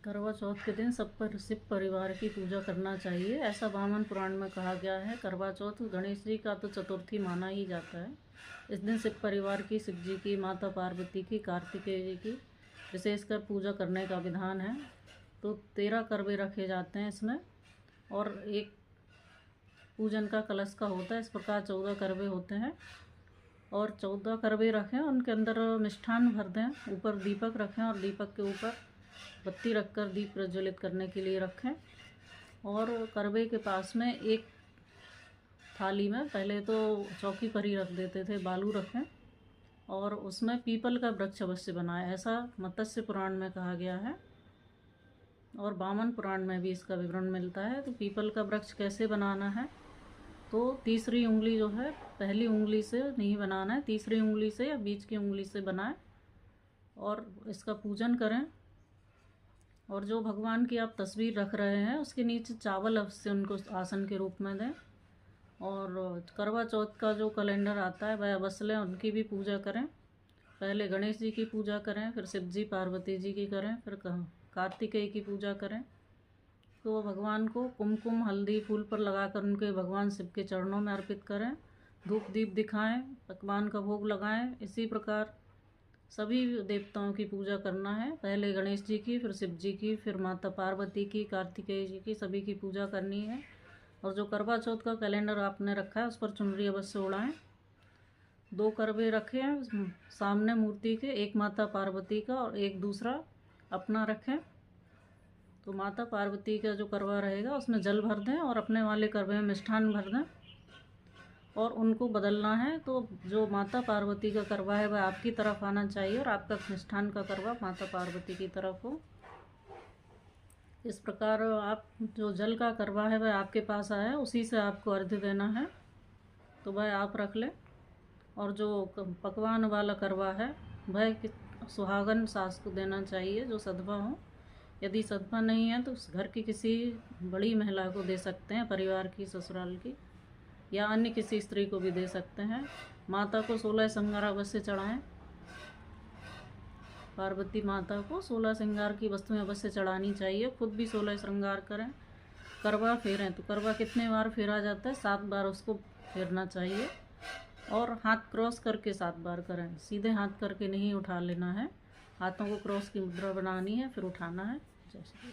करवा चौथ के दिन शिव परिवार की पूजा करना चाहिए, ऐसा वामन पुराण में कहा गया है। करवा चौथ गणेश जी का तो चतुर्थी माना ही जाता है। इस दिन शिव परिवार की, शिव जी की, माता पार्वती की, कार्तिकेय जी की विशेषकर पूजा करने का विधान है। तो 13 करवे रखे जाते हैं इसमें, और एक पूजन का कलश का होता है। इस प्रकार 14 करवे होते हैं, और 14 करवे रखें, उनके अंदर मिष्ठान भर दें, ऊपर दीपक रखें और दीपक के ऊपर बत्ती रखकर दीप प्रज्वलित करने के लिए रखें। और करवे के पास में एक थाली में, पहले तो चौकी पर ही रख देते थे, बालू रखें और उसमें पीपल का वृक्ष अवश्य बनाएं, ऐसा मत्स्य पुराण में कहा गया है और वामन पुराण में भी इसका विवरण मिलता है। तो पीपल का वृक्ष कैसे बनाना है, तो तीसरी उंगली जो है पहली उंगली से नहीं बनाना है, तीसरी उंगली से या बीच की उंगली से बनाएं और इसका पूजन करें। और जो भगवान की आप तस्वीर रख रहे हैं उसके नीचे चावल अवश्य उनको आसन के रूप में दें। और करवा चौथ का जो कैलेंडर आता है वह अवश्य लें, उनकी भी पूजा करें। पहले गणेश जी की पूजा करें, फिर शिव जी पार्वती जी की करें, फिर कार्तिकेय की पूजा करें। तो भगवान को कुमकुम हल्दी फूल पर लगाकर उनके भगवान शिव के चरणों में अर्पित करें, धूप दीप दिखाएं, पकवान का भोग लगाएं। इसी प्रकार सभी देवताओं की पूजा करना है, पहले गणेश जी की, फिर शिव जी की, फिर माता पार्वती की, कार्तिकेय जी की, सभी की पूजा करनी है। और जो करवा चौथ का कैलेंडर आपने रखा है उस पर चुनरी अवश्य उड़ाएं। 2 करवे रखे हैं सामने मूर्ति के, एक माता पार्वती का और एक दूसरा अपना रखें। तो माता पार्वती का जो करवा रहेगा उसमें जल भर दें और अपने वाले करवे में मिष्ठान भर दें और उनको बदलना है। तो जो माता पार्वती का करवा है वह आपकी तरफ आना चाहिए और आपका मिष्ठान का करवा माता पार्वती की तरफ हो। इस प्रकार आप जो जल का करवा है वह आपके पास आया, उसी से आपको अर्घ्य देना है, तो वह आप रख लें। और जो पकवान वाला करवा है वह सुहागन सास को देना चाहिए जो सधवा हो। यदि सधवा नहीं है तो उस घर की किसी बड़ी महिला को दे सकते हैं, परिवार की, ससुराल की, या अन्य किसी स्त्री को भी दे सकते हैं। माता को 16 श्रृंगार अवश्य चढ़ाएं, पार्वती माता को 16 श्रृंगार की वस्तुएं अवश्य चढ़ानी चाहिए, खुद भी 16 श्रृंगार करें। करवा फेरें तो करवा कितने बार फेरा जाता है, 7 बार उसको फेरना चाहिए। और हाथ क्रॉस करके 7 बार करें, सीधे हाथ करके नहीं उठा लेना है, हाथों को क्रॉस की मुद्रा बनानी है फिर उठाना है। जैसे